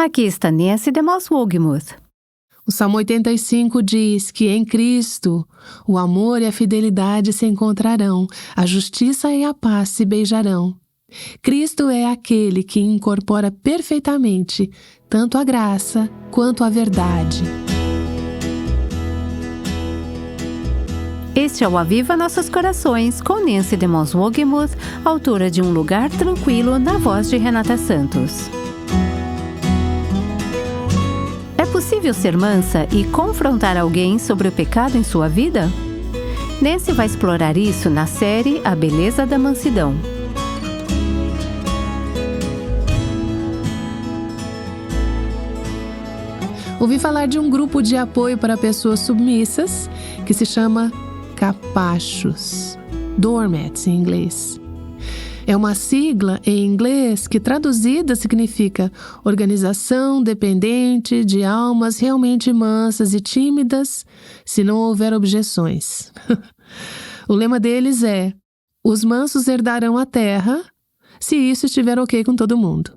Aqui está Nancy DeMoss Wogemuth. O Salmo 85 diz que em Cristo o amor e a fidelidade se encontrarão, a justiça e a paz se beijarão. Cristo é aquele que incorpora perfeitamente tanto a graça quanto a verdade. Este é o Aviva Nossos Corações, com Nancy DeMoss Wogemuth, autora de Um Lugar Tranquilo, na voz de Renata Santos. É possível ser mansa e confrontar alguém sobre o pecado em sua vida? Nancy vai explorar isso na série A Beleza da Mansidão. Ouvi falar de um grupo de apoio para pessoas submissas que se chama Capachos, Doormats em inglês. É uma sigla em inglês que traduzida significa Organização Dependente de Almas Realmente Mansas e Tímidas, se não houver objeções. O lema deles é: os mansos herdarão a terra, se isso estiver ok com todo mundo.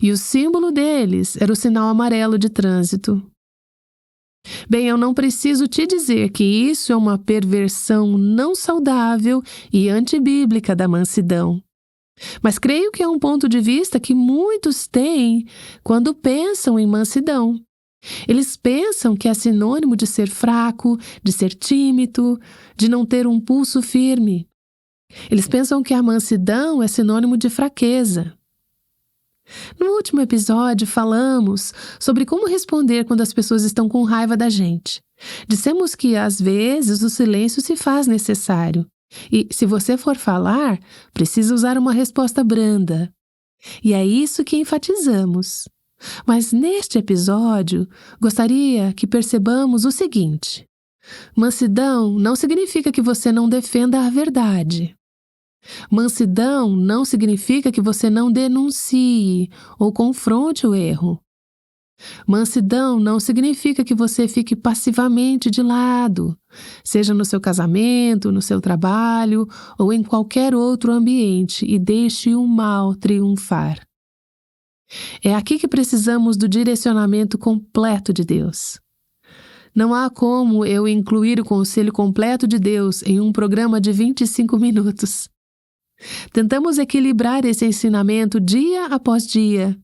E o símbolo deles era o sinal amarelo de trânsito. Bem, eu não preciso te dizer que isso é uma perversão não saudável e antibíblica da mansidão. Mas creio que é um ponto de vista que muitos têm quando pensam em mansidão. Eles pensam que é sinônimo de ser fraco, de ser tímido, de não ter um pulso firme. Eles pensam que a mansidão é sinônimo de fraqueza. No último episódio, falamos sobre como responder quando as pessoas estão com raiva da gente. Dissemos que, às vezes, o silêncio se faz necessário. E, se você for falar, precisa usar uma resposta branda. E é isso que enfatizamos. Mas, neste episódio, gostaria que percebamos o seguinte: mansidão não significa que você não defenda a verdade. Mansidão não significa que você não denuncie ou confronte o erro. Mansidão não significa que você fique passivamente de lado, seja no seu casamento, no seu trabalho ou em qualquer outro ambiente, e deixe o mal triunfar. É aqui que precisamos do direcionamento completo de Deus. Não há como eu incluir o conselho completo de Deus em um programa de 25 minutos. Tentamos equilibrar esse ensinamento dia após dia.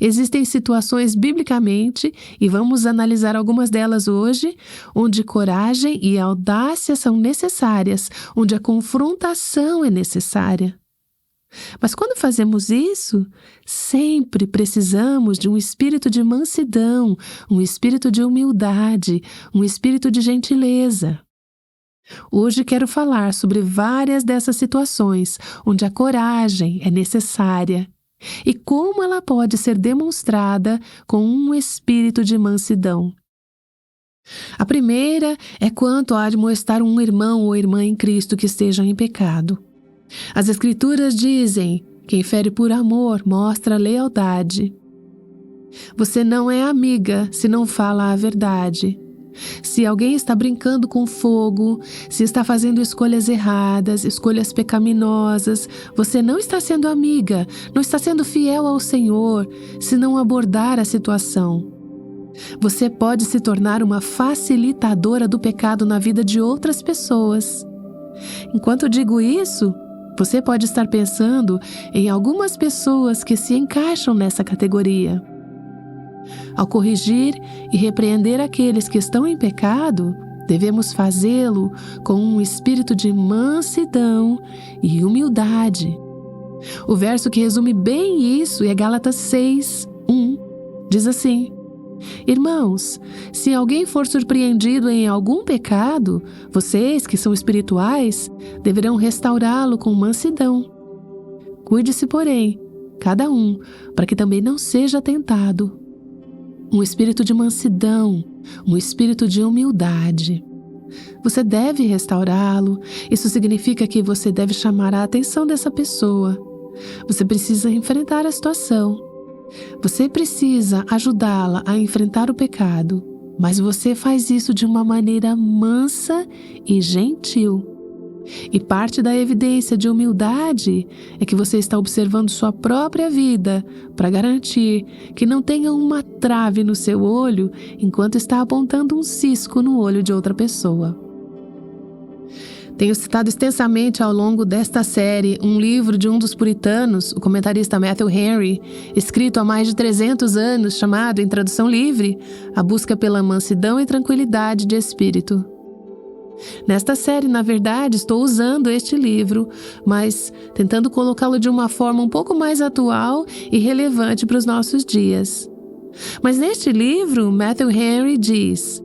Existem situações biblicamente, e vamos analisar algumas delas hoje, onde coragem e audácia são necessárias, onde a confrontação é necessária. Mas quando fazemos isso, sempre precisamos de um espírito de mansidão, um espírito de humildade, um espírito de gentileza. Hoje quero falar sobre várias dessas situações onde a coragem é necessária e como ela pode ser demonstrada com um espírito de mansidão. A primeira é quanto a admoestar um irmão ou irmã em Cristo que esteja em pecado. As Escrituras dizem: quem fere por amor mostra lealdade. Você não é amiga se não fala a verdade. Se alguém está brincando com fogo, se está fazendo escolhas erradas, escolhas pecaminosas, você não está sendo amiga, não está sendo fiel ao Senhor, se não abordar a situação. Você pode se tornar uma facilitadora do pecado na vida de outras pessoas. Enquanto digo isso, você pode estar pensando em algumas pessoas que se encaixam nessa categoria. Ao corrigir e repreender aqueles que estão em pecado, devemos fazê-lo com um espírito de mansidão e humildade. O verso que resume bem isso é Gálatas 6:1. Diz assim: irmãos, se alguém for surpreendido em algum pecado, vocês que são espirituais deverão restaurá-lo com mansidão. Cuide-se, porém, cada um, para que também não seja tentado. Um espírito de mansidão, um espírito de humildade. Você deve restaurá-lo. Isso significa que você deve chamar a atenção dessa pessoa. Você precisa enfrentar a situação. Você precisa ajudá-la a enfrentar o pecado, mas você faz isso de uma maneira mansa e gentil. E parte da evidência de humildade é que você está observando sua própria vida para garantir que não tenha uma trave no seu olho enquanto está apontando um cisco no olho de outra pessoa. Tenho citado extensamente ao longo desta série um livro de um dos puritanos, o comentarista Matthew Henry, escrito há mais de 300 anos, chamado, em tradução livre, A Busca pela Mansidão e Tranquilidade de Espírito. Nesta série, na verdade, estou usando este livro, mas tentando colocá-lo de uma forma um pouco mais atual e relevante para os nossos dias. Mas neste livro, Matthew Henry diz: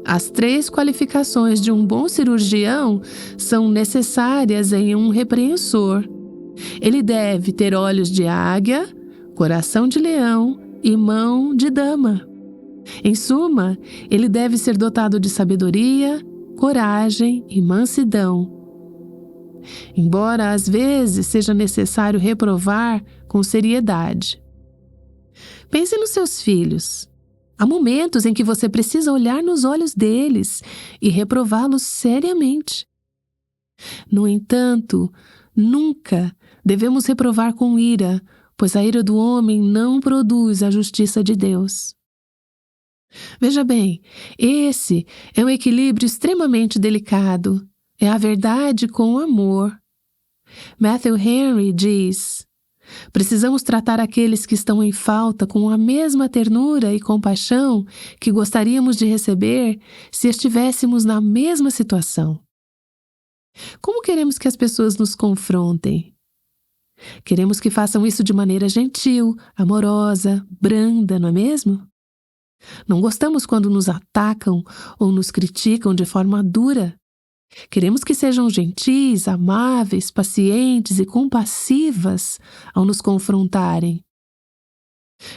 as 3 qualificações de um bom cirurgião são necessárias em um repreensor. Ele deve ter olhos de águia, coração de leão e mão de dama. Em suma, ele deve ser dotado de sabedoria, coragem e mansidão. Embora às vezes seja necessário reprovar com seriedade. Pense nos seus filhos. Há momentos em que você precisa olhar nos olhos deles e reprová-los seriamente. No entanto, nunca devemos reprovar com ira, pois a ira do homem não produz a justiça de Deus. Veja bem, esse é um equilíbrio extremamente delicado. É a verdade com o amor. Matthew Henry diz: precisamos tratar aqueles que estão em falta com a mesma ternura e compaixão que gostaríamos de receber se estivéssemos na mesma situação. Como queremos que as pessoas nos confrontem? Queremos que façam isso de maneira gentil, amorosa, branda, não é mesmo? Não gostamos quando nos atacam ou nos criticam de forma dura. Queremos que sejam gentis, amáveis, pacientes e compassivas ao nos confrontarem.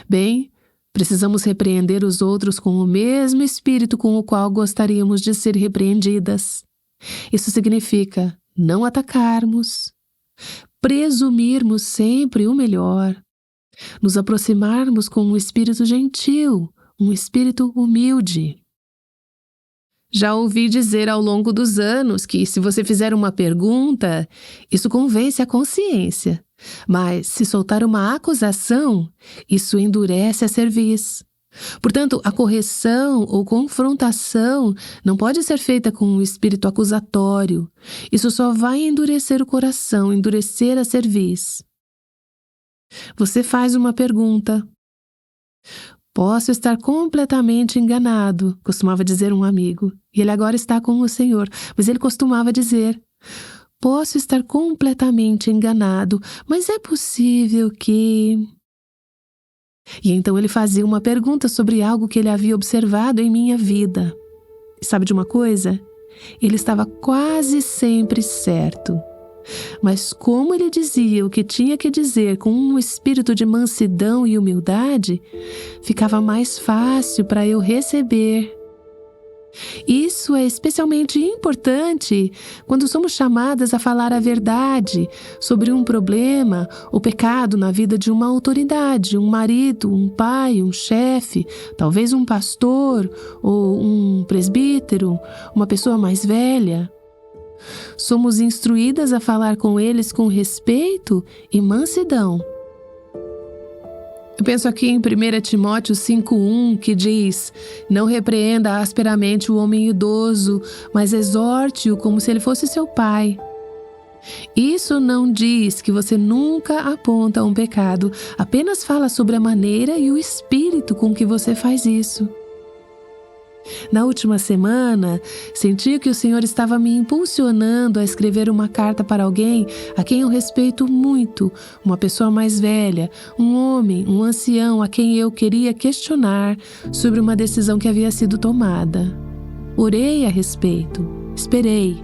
Bem, precisamos repreender os outros com o mesmo espírito com o qual gostaríamos de ser repreendidas. Isso significa não atacarmos, presumirmos sempre o melhor, nos aproximarmos com um espírito gentil, um espírito humilde. Já ouvi dizer ao longo dos anos que se você fizer uma pergunta, isso convence a consciência. Mas se soltar uma acusação, isso endurece a cerviz. Portanto, a correção ou confrontação não pode ser feita com um espírito acusatório. Isso só vai endurecer o coração, endurecer a cerviz. Você faz uma pergunta. Posso estar completamente enganado, costumava dizer um amigo, e ele agora está com o Senhor, mas ele costumava dizer: posso estar completamente enganado, mas é possível que... E então ele fazia uma pergunta sobre algo que ele havia observado em minha vida. E sabe de uma coisa? Ele estava quase sempre certo. Mas como ele dizia o que tinha que dizer com um espírito de mansidão e humildade, ficava mais fácil para eu receber. Isso é especialmente importante quando somos chamadas a falar a verdade sobre um problema ou pecado na vida de uma autoridade, um marido, um pai, um chefe, talvez um pastor ou um presbítero, uma pessoa mais velha. Somos instruídas a falar com eles com respeito e mansidão. Eu penso aqui em 1 Timóteo 5:1, que diz: não repreenda asperamente o homem idoso, mas exorte-o como se ele fosse seu pai. Isso não diz que você nunca aponta um pecado, apenas fala sobre a maneira e o espírito com que você faz isso. Na última semana, senti que o Senhor estava me impulsionando a escrever uma carta para alguém a quem eu respeito muito, uma pessoa mais velha, um homem, um ancião a quem eu queria questionar sobre uma decisão que havia sido tomada. Orei a respeito, esperei.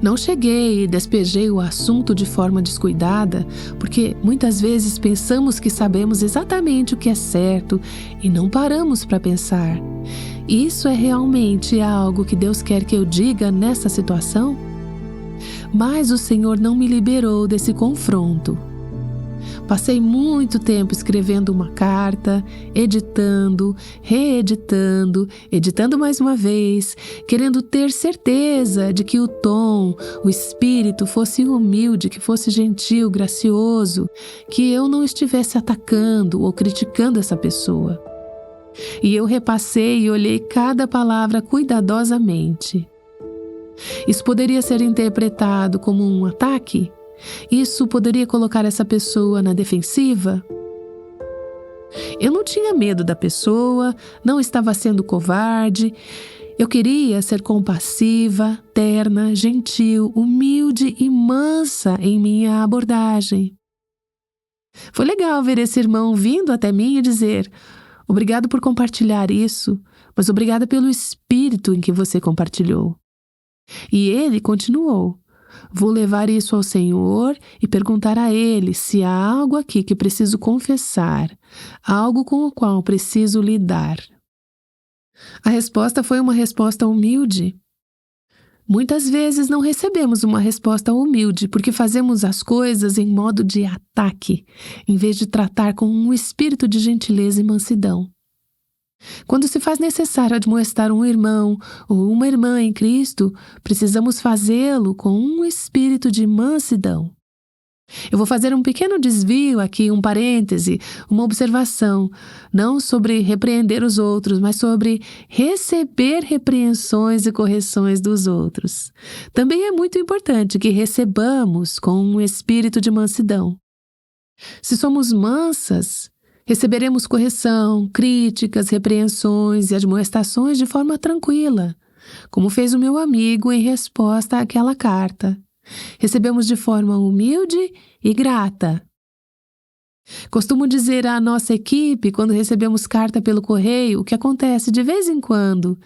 Não cheguei e despejei o assunto de forma descuidada, porque muitas vezes pensamos que sabemos exatamente o que é certo e não paramos para pensar: isso é realmente algo que Deus quer que eu diga nessa situação? Mas o Senhor não me liberou desse confronto. Passei muito tempo escrevendo uma carta, editando, reeditando, editando mais uma vez, querendo ter certeza de que o tom, o espírito fosse humilde, que fosse gentil, gracioso, que eu não estivesse atacando ou criticando essa pessoa. E eu repassei e olhei cada palavra cuidadosamente. Isso poderia ser interpretado como um ataque? Isso poderia colocar essa pessoa na defensiva? Eu não tinha medo da pessoa, não estava sendo covarde. Eu queria ser compassiva, terna, gentil, humilde e mansa em minha abordagem. Foi legal ver esse irmão vindo até mim e dizer: obrigado por compartilhar isso, mas obrigada pelo espírito em que você compartilhou. E ele continuou: vou levar isso ao Senhor e perguntar a Ele se há algo aqui que preciso confessar, algo com o qual preciso lidar. A resposta foi uma resposta humilde. Muitas vezes não recebemos uma resposta humilde porque fazemos as coisas em modo de ataque, em vez de tratar com um espírito de gentileza e mansidão. Quando se faz necessário admoestar um irmão ou uma irmã em Cristo, precisamos fazê-lo com um espírito de mansidão. Eu vou fazer um pequeno desvio aqui, um parêntese, uma observação, não sobre repreender os outros, mas sobre receber repreensões e correções dos outros. Também é muito importante que recebamos com um espírito de mansidão. Se somos mansas, receberemos correção, críticas, repreensões e admoestações de forma tranquila, como fez o meu amigo em resposta àquela carta. Recebemos de forma humilde e grata. Costumo dizer à nossa equipe, quando recebemos carta pelo correio, o que acontece de vez em quando,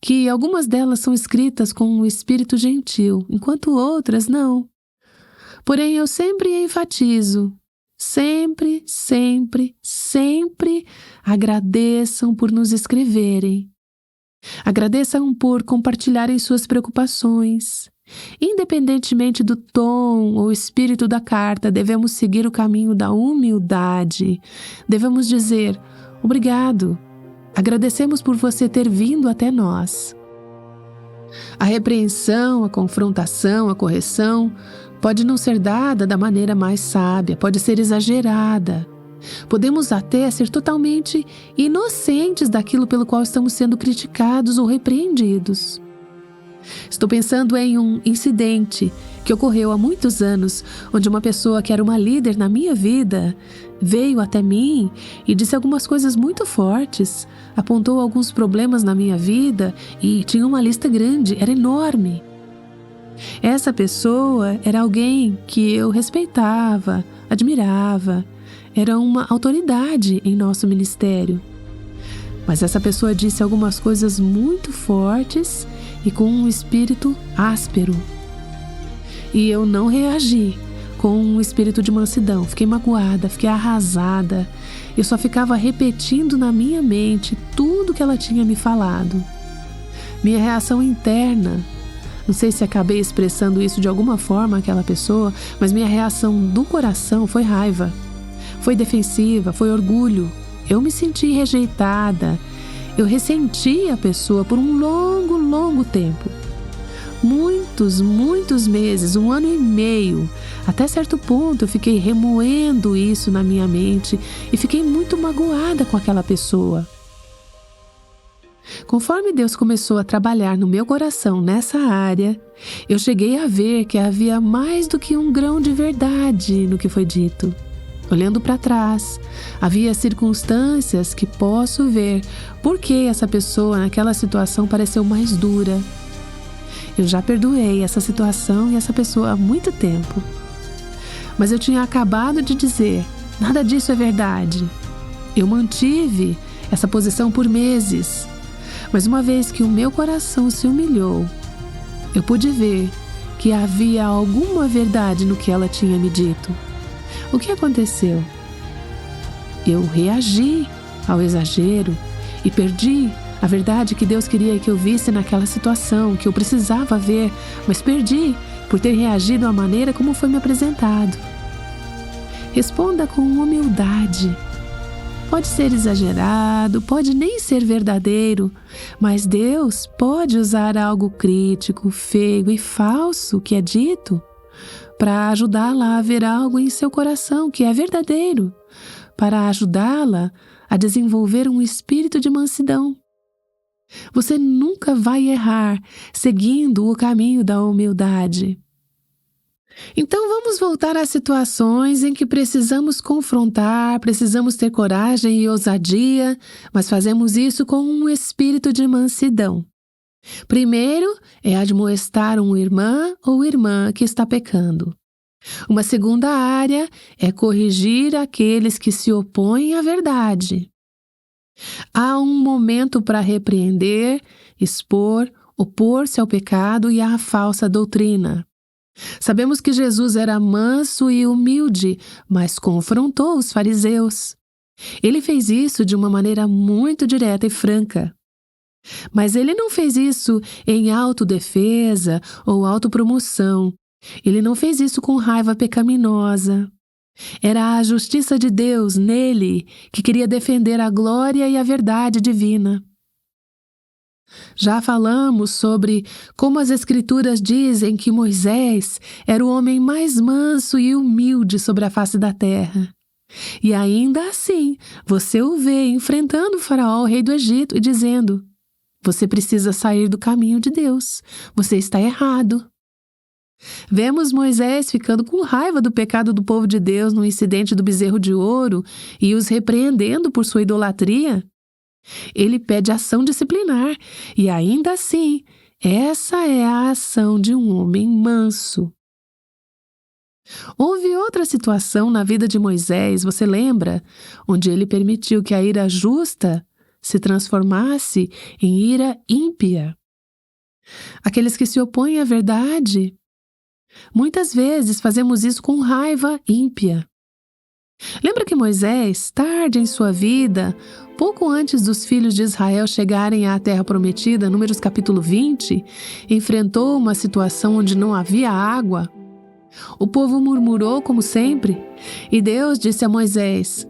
que algumas delas são escritas com um espírito gentil, enquanto outras não. Porém, eu sempre enfatizo: sempre, sempre, sempre agradeçam por nos escreverem. Agradeçam por compartilharem suas preocupações. Independentemente do tom ou espírito da carta, devemos seguir o caminho da humildade. Devemos dizer: obrigado, agradecemos por você ter vindo até nós. A repreensão, a confrontação, a correção pode não ser dada da maneira mais sábia, pode ser exagerada. Podemos até ser totalmente inocentes daquilo pelo qual estamos sendo criticados ou repreendidos. Estou pensando em um incidente que ocorreu há muitos anos, onde uma pessoa que era uma líder na minha vida veio até mim e disse algumas coisas muito fortes, apontou alguns problemas na minha vida e tinha uma lista grande, era enorme. Essa pessoa era alguém que eu respeitava, admirava, era uma autoridade em nosso ministério. Mas essa pessoa disse algumas coisas muito fortes e com um espírito áspero. E eu não reagi com um espírito de mansidão. Fiquei magoada, fiquei arrasada. Eu só ficava repetindo na minha mente tudo que ela tinha me falado. Minha reação interna, não sei se acabei expressando isso de alguma forma àquela pessoa, mas minha reação do coração foi raiva. Foi defensiva, foi orgulho. Eu me senti rejeitada. Eu ressenti a pessoa por um longo tempo. Muitos meses, 1 ano e meio. Até certo ponto eu fiquei remoendo isso na minha mente e fiquei muito magoada com aquela pessoa. Conforme Deus começou a trabalhar no meu coração nessa área, eu cheguei a ver que havia mais do que um grão de verdade no que foi dito. Olhando para trás, havia circunstâncias que posso ver por que essa pessoa naquela situação pareceu mais dura. Eu já perdoei essa situação e essa pessoa há muito tempo. Mas eu tinha acabado de dizer: nada disso é verdade. Eu mantive essa posição por meses. Mas uma vez que o meu coração se humilhou, eu pude ver que havia alguma verdade no que ela tinha me dito. O que aconteceu? Eu reagi ao exagero e perdi a verdade que Deus queria que eu visse naquela situação, que eu precisava ver, mas perdi por ter reagido à maneira como foi me apresentado. Responda com humildade. Pode ser exagerado, pode nem ser verdadeiro, mas Deus pode usar algo crítico, feio e falso que é dito para ajudá-la a ver algo em seu coração que é verdadeiro, para ajudá-la a desenvolver um espírito de mansidão. Você nunca vai errar seguindo o caminho da humildade. Então vamos voltar às situações em que precisamos confrontar, precisamos ter coragem e ousadia, mas fazemos isso com um espírito de mansidão. Primeiro é admoestar uma irmã ou irmã que está pecando. Uma segunda área é corrigir aqueles que se opõem à verdade. Há um momento para repreender, expor, opor-se ao pecado e à falsa doutrina. Sabemos que Jesus era manso e humilde, mas confrontou os fariseus. Ele fez isso de uma maneira muito direta e franca. Mas ele não fez isso em autodefesa ou autopromoção. Ele não fez isso com raiva pecaminosa. Era a justiça de Deus nele que queria defender a glória e a verdade divina. Já falamos sobre como as Escrituras dizem que Moisés era o homem mais manso e humilde sobre a face da terra. E ainda assim, você o vê enfrentando o faraó, o rei do Egito, e dizendo: você precisa sair do caminho de Deus, você está errado. Vemos Moisés ficando com raiva do pecado do povo de Deus no incidente do bezerro de ouro e os repreendendo por sua idolatria. Ele pede ação disciplinar e ainda assim, essa é a ação de um homem manso. Houve outra situação na vida de Moisés, você lembra? Onde ele permitiu que a ira justa se transformasse em ira ímpia. Aqueles que se opõem à verdade, muitas vezes fazemos isso com raiva ímpia. Lembra que Moisés, tarde em sua vida, pouco antes dos filhos de Israel chegarem à terra prometida, Números capítulo 20, enfrentou uma situação onde não havia água? O povo murmurou como sempre, e Deus disse a Moisés: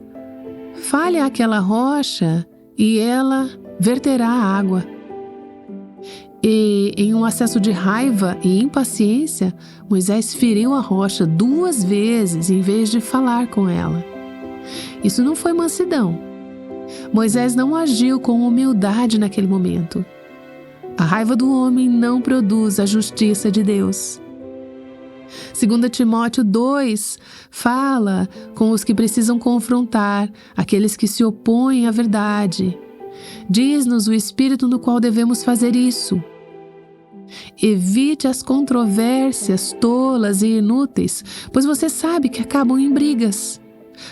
fale àquela rocha e ela verterá a água. E, em um acesso de raiva e impaciência, Moisés feriu a rocha 2 vezes em vez de falar com ela. Isso não foi mansidão. Moisés não agiu com humildade naquele momento. A raiva do homem não produz a justiça de Deus. 2 Timóteo 2 fala com os que precisam confrontar, aqueles que se opõem à verdade. Diz-nos o espírito no qual devemos fazer isso. Evite as controvérsias tolas e inúteis, pois você sabe que acabam em brigas.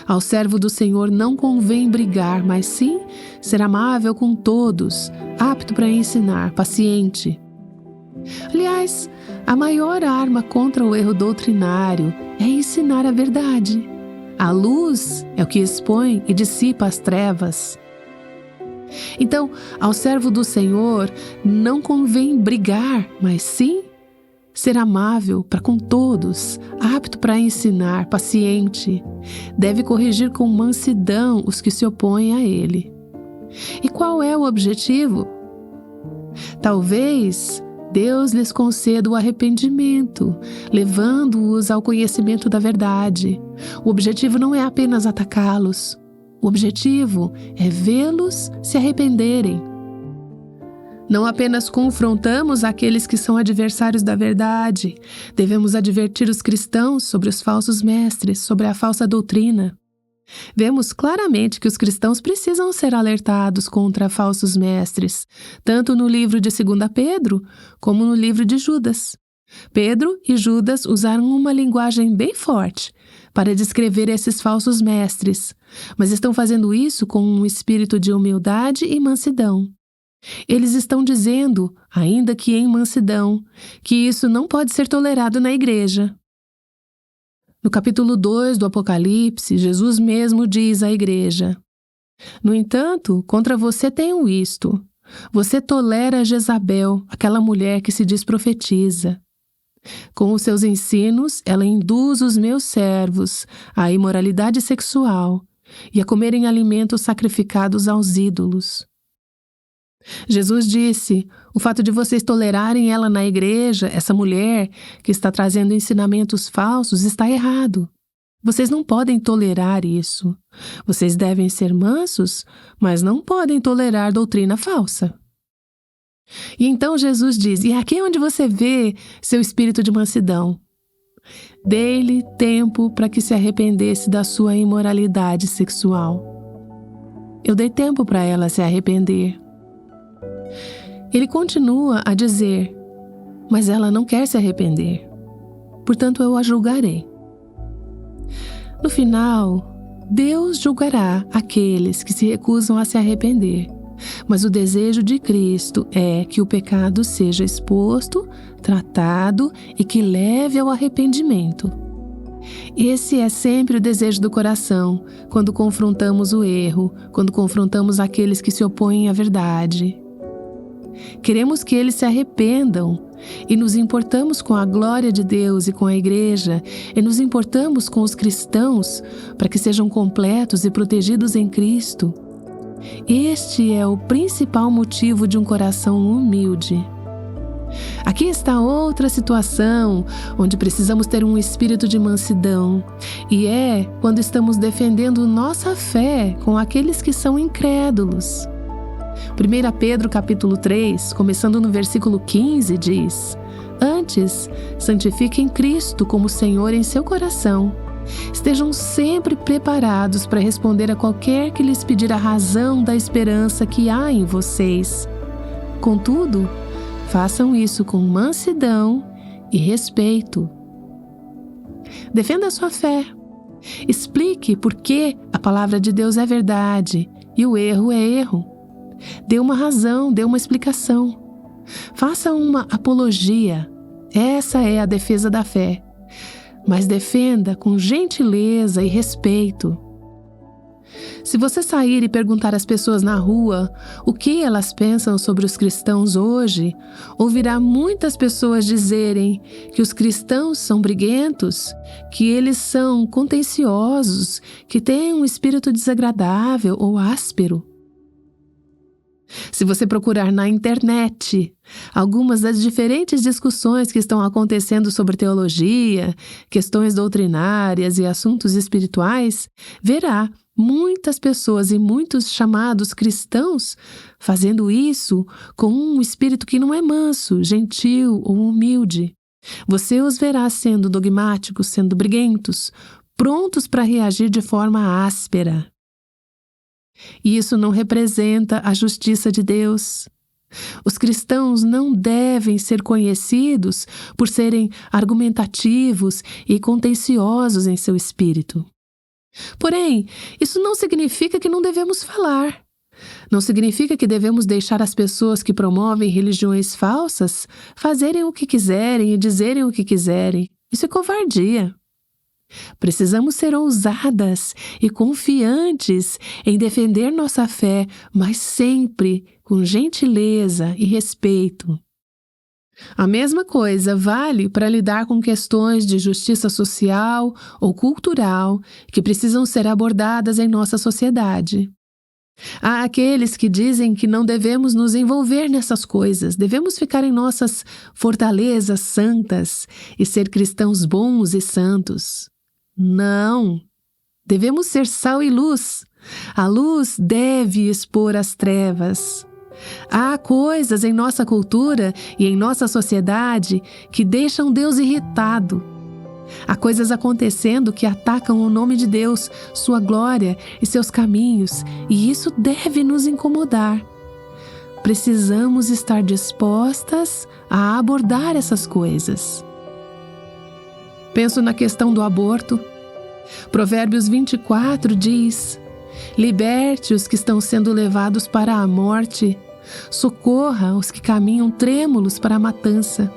Ao servo do Senhor não convém brigar, mas sim ser amável com todos, apto para ensinar, paciente. Aliás, a maior arma contra o erro doutrinário é ensinar a verdade. A luz é o que expõe e dissipa as trevas. Então, ao servo do Senhor não convém brigar, mas sim ser amável para com todos, apto para ensinar, paciente. Deve corrigir com mansidão os que se opõem a ele. E qual é o objetivo? Talvez Deus lhes conceda o arrependimento, levando-os ao conhecimento da verdade. O objetivo não é apenas atacá-los. O objetivo é vê-los se arrependerem. Não apenas confrontamos aqueles que são adversários da verdade, devemos advertir os cristãos sobre os falsos mestres, sobre a falsa doutrina. Vemos claramente que os cristãos precisam ser alertados contra falsos mestres, tanto no livro de 2 Pedro, como no livro de Judas. Pedro e Judas usaram uma linguagem bem forte para descrever esses falsos mestres, mas estão fazendo isso com um espírito de humildade e mansidão. Eles estão dizendo, ainda que em mansidão, que isso não pode ser tolerado na igreja. No capítulo 2 do Apocalipse, Jesus mesmo diz à igreja: no entanto, contra você tenho isto. Você tolera Jezabel, aquela mulher que se diz profetiza. Com os seus ensinos, ela induz os meus servos à imoralidade sexual e a comerem alimentos sacrificados aos ídolos. Jesus disse: o fato de vocês tolerarem ela na igreja, essa mulher que está trazendo ensinamentos falsos, está errado. Vocês não podem tolerar isso. Vocês devem ser mansos, mas não podem tolerar doutrina falsa. E então Jesus diz: e aqui é onde você vê seu espírito de mansidão. Dê-lhe tempo para que se arrependesse da sua imoralidade sexual. Eu dei tempo para ela se arrepender. Ele continua a dizer: mas ela não quer se arrepender. Portanto, eu a julgarei. No final, Deus julgará aqueles que se recusam a se arrepender. Mas o desejo de Cristo é que o pecado seja exposto, tratado e que leve ao arrependimento. Esse é sempre o desejo do coração, quando confrontamos o erro, quando confrontamos aqueles que se opõem à verdade. Queremos que eles se arrependam e nos importamos com a glória de Deus e com a igreja e nos importamos com os cristãos para que sejam completos e protegidos em Cristo. Este é o principal motivo de um coração humilde. Aqui está outra situação onde precisamos ter um espírito de mansidão, e é quando estamos defendendo nossa fé com aqueles que são incrédulos. 1 Pedro capítulo 3, começando no versículo 15, diz: antes, santifiquem Cristo como Senhor em seu coração. Estejam sempre preparados para responder a qualquer que lhes pedir a razão da esperança que há em vocês. Contudo, façam isso com mansidão e respeito. Defenda a sua fé. Explique por que a palavra de Deus é verdade e o erro é erro. Dê uma razão, dê uma explicação. Faça uma apologia. Essa é a defesa da fé. Mas defenda com gentileza e respeito. Se você sair e perguntar às pessoas na rua o que elas pensam sobre os cristãos hoje, ouvirá muitas pessoas dizerem que os cristãos são briguentos, que eles são contenciosos, que têm um espírito desagradável ou áspero. Se você procurar na internet algumas das diferentes discussões que estão acontecendo sobre teologia, questões doutrinárias e assuntos espirituais, verá muitas pessoas e muitos chamados cristãos fazendo isso com um espírito que não é manso, gentil ou humilde. Você os verá sendo dogmáticos, sendo briguentos, prontos para reagir de forma áspera. E isso não representa a justiça de Deus. Os cristãos não devem ser conhecidos por serem argumentativos e contenciosos em seu espírito. Porém, isso não significa que não devemos falar. Não significa que devemos deixar as pessoas que promovem religiões falsas fazerem o que quiserem e dizerem o que quiserem. Isso é covardia. Precisamos ser ousadas e confiantes em defender nossa fé, mas sempre com gentileza e respeito. A mesma coisa vale para lidar com questões de justiça social ou cultural que precisam ser abordadas em nossa sociedade. Há aqueles que dizem que não devemos nos envolver nessas coisas, devemos ficar em nossas fortalezas santas e ser cristãos bons e santos. Não! Devemos ser sal e luz. A luz deve expor as trevas. Há coisas em nossa cultura e em nossa sociedade que deixam Deus irritado. Há coisas acontecendo que atacam o nome de Deus, sua glória e seus caminhos, e isso deve nos incomodar. Precisamos estar dispostas a abordar essas coisas. Penso na questão do aborto. Provérbios 24 diz: liberte os que estão sendo levados para a morte, socorra os que caminham trêmulos para a matança.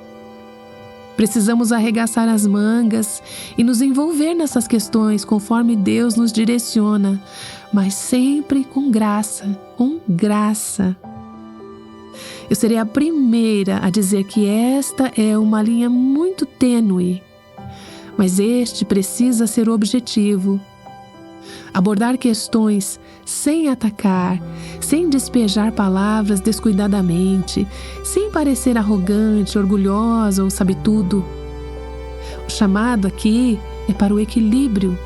Precisamos arregaçar as mangas e nos envolver nessas questões conforme Deus nos direciona, mas sempre com graça, com graça. Eu serei a primeira a dizer que esta é uma linha muito tênue, mas este precisa ser o objetivo. Abordar questões sem atacar, sem despejar palavras descuidadamente, sem parecer arrogante, orgulhosa ou sabe-tudo. O chamado aqui é para o equilíbrio,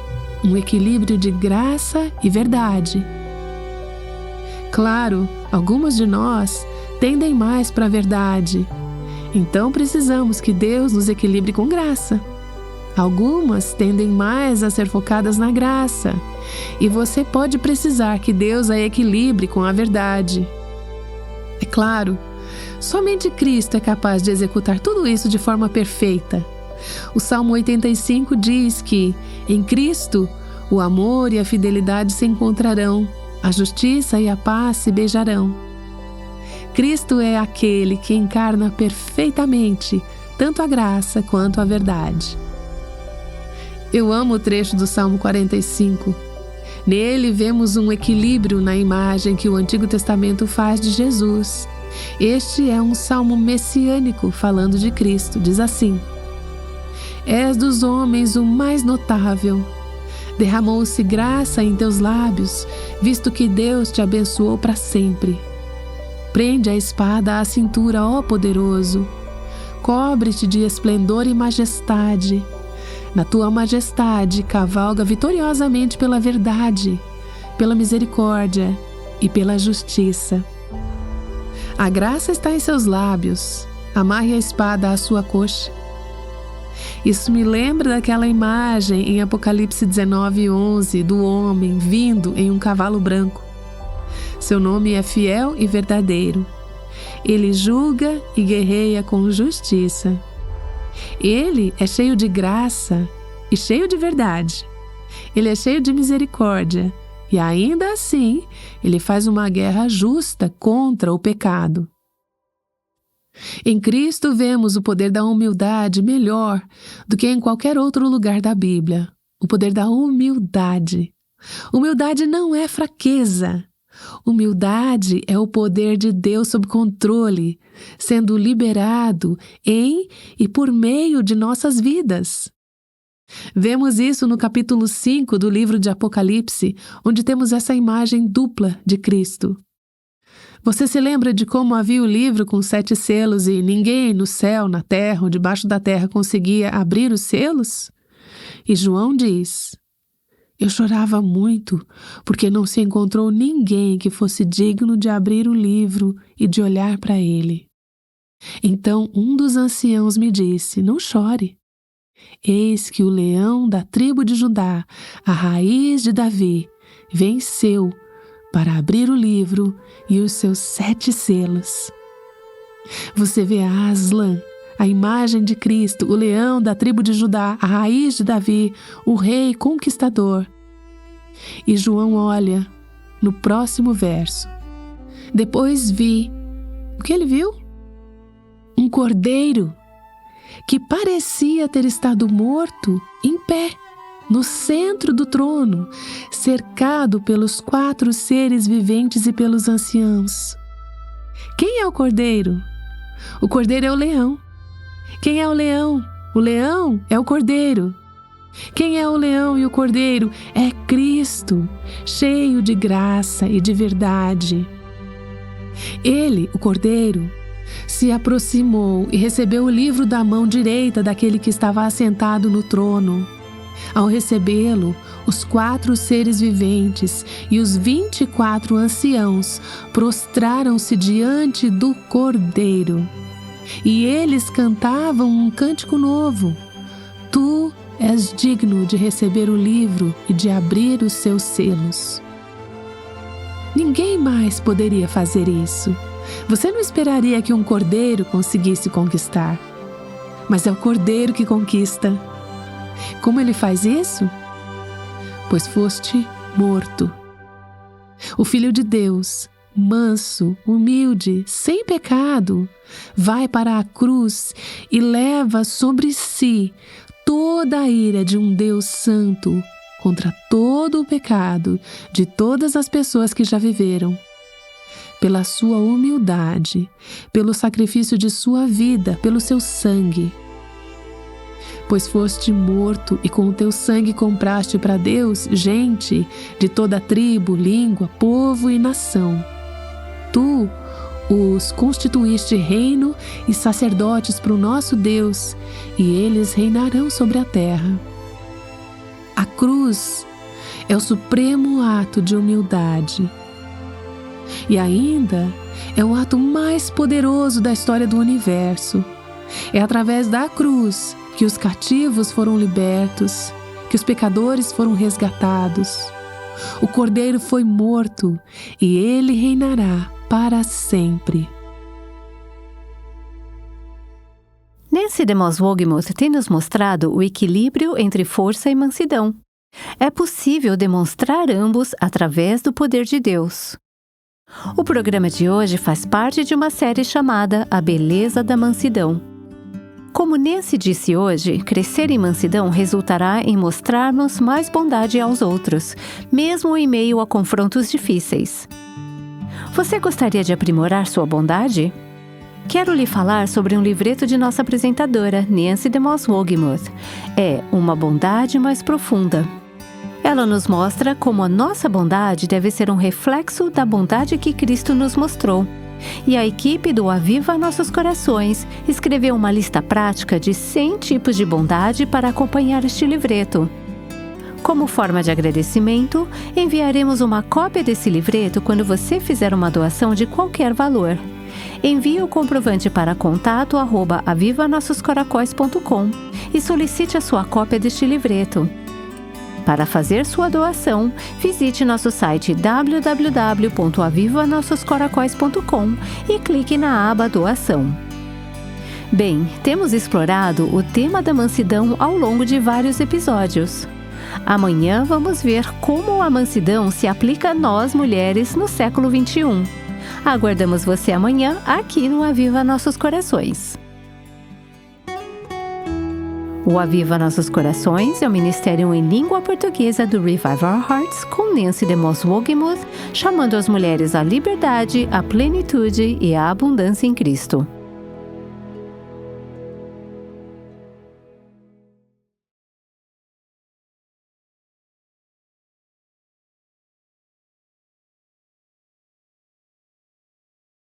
um equilíbrio de graça e verdade. Claro, algumas de nós tendem mais para a verdade, então precisamos que Deus nos equilibre com graça. Algumas tendem mais a ser focadas na graça, e você pode precisar que Deus a equilibre com a verdade. É claro, somente Cristo é capaz de executar tudo isso de forma perfeita. O Salmo 85 diz que, em Cristo, o amor e a fidelidade se encontrarão, a justiça e a paz se beijarão. Cristo é aquele que encarna perfeitamente tanto a graça quanto a verdade. Eu amo o trecho do Salmo 45. Nele vemos um equilíbrio na imagem que o Antigo Testamento faz de Jesus. Este é um salmo messiânico falando de Cristo. Diz assim: És dos homens o mais notável. Derramou-se graça em teus lábios, visto que Deus te abençoou para sempre. Prende a espada à cintura, ó poderoso. Cobre-te de esplendor e majestade. Na tua majestade, cavalga vitoriosamente pela verdade, pela misericórdia e pela justiça. A graça está em seus lábios. Amarre a espada à sua coxa. Isso me lembra daquela imagem em Apocalipse 19:11 do homem vindo em um cavalo branco. Seu nome é Fiel e Verdadeiro. Ele julga e guerreia com justiça. Ele é cheio de graça e cheio de verdade. Ele é cheio de misericórdia e ainda assim ele faz uma guerra justa contra o pecado. Em Cristo vemos o poder da humildade melhor do que em qualquer outro lugar da Bíblia. O poder da humildade. Humildade não é fraqueza. Humildade é o poder de Deus sob controle, sendo liberado em e por meio de nossas vidas. Vemos isso no capítulo 5 do livro de Apocalipse, onde temos essa imagem dupla de Cristo. Você se lembra de como havia o livro com 7 selos e ninguém no céu, na terra ou debaixo da terra conseguia abrir os selos? E João diz: Eu chorava muito, porque não se encontrou ninguém que fosse digno de abrir o livro e de olhar para ele. Então um dos anciãos me disse: Não chore. Eis que o leão da tribo de Judá, a raiz de Davi, venceu para abrir o livro e os seus 7 selos. Você vê Aslan, a imagem de Cristo, o leão da tribo de Judá, a raiz de Davi, o rei conquistador. E João olha no próximo verso. Depois vi. O que ele viu? Um cordeiro que parecia ter estado morto em pé, no centro do trono, cercado pelos 4 seres viventes e pelos anciãos. Quem é o cordeiro? O cordeiro é o leão. Quem é o leão? O leão é o cordeiro. Quem é o leão e o cordeiro? É Cristo, cheio de graça e de verdade. Ele, o cordeiro, se aproximou e recebeu o livro da mão direita daquele que estava assentado no trono. Ao recebê-lo, os 4 seres viventes e os 24 anciãos prostraram-se diante do Cordeiro. E eles cantavam um cântico novo: Tu és digno de receber o livro e de abrir os seus selos. Ninguém mais poderia fazer isso. Você não esperaria que um cordeiro conseguisse conquistar. Mas é o cordeiro que conquista. Como ele faz isso? Pois foste morto. O Filho de Deus, manso, humilde, sem pecado, vai para a cruz e leva sobre si toda a ira de um Deus santo contra todo o pecado de todas as pessoas que já viveram. pela sua humildade, pelo sacrifício de sua vida, pelo seu sangue. Pois foste morto e com o teu sangue compraste para Deus gente de toda tribo, língua, povo e nação. Tu os constituíste reino e sacerdotes para o nosso Deus, e eles reinarão sobre a terra. A cruz é o supremo ato de humildade. E ainda é o ato mais poderoso da história do universo. É através da cruz que os cativos foram libertos, que os pecadores foram resgatados. O Cordeiro foi morto e ele reinará para sempre. Nancy DeMoss Wolgemuth tem nos mostrado o equilíbrio entre força e mansidão. É possível demonstrar ambos através do poder de Deus. O programa de hoje faz parte de uma série chamada A Beleza da Mansidão. Como Nancy disse hoje, crescer em mansidão resultará em mostrarmos mais bondade aos outros, mesmo em meio a confrontos difíceis. Você gostaria de aprimorar sua bondade? Quero lhe falar sobre um livreto de nossa apresentadora, Nancy DeMoss Wolgemuth. É Uma Bondade Mais Profunda. Ela nos mostra como a nossa bondade deve ser um reflexo da bondade que Cristo nos mostrou. E a equipe do Aviva Nossos Corações escreveu uma lista prática de 100 tipos de bondade para acompanhar este livreto. Como forma de agradecimento, enviaremos uma cópia desse livreto quando você fizer uma doação de qualquer valor. Envie o comprovante para contato@avivanossoscoracóis.com e solicite a sua cópia deste livreto. Para fazer sua doação, visite nosso site www.avivanossoscoracóis.com e clique na aba Doação. Bem, temos explorado o tema da mansidão ao longo de vários episódios. Amanhã vamos ver como a mansidão se aplica a nós mulheres no século XXI. Aguardamos você amanhã aqui no Aviva Nossos Corações. O Aviva Nossos Corações é o ministério em língua portuguesa do Revive Our Hearts com Nancy DeMoss Wolgemuth, chamando as mulheres à liberdade, à plenitude e à abundância em Cristo.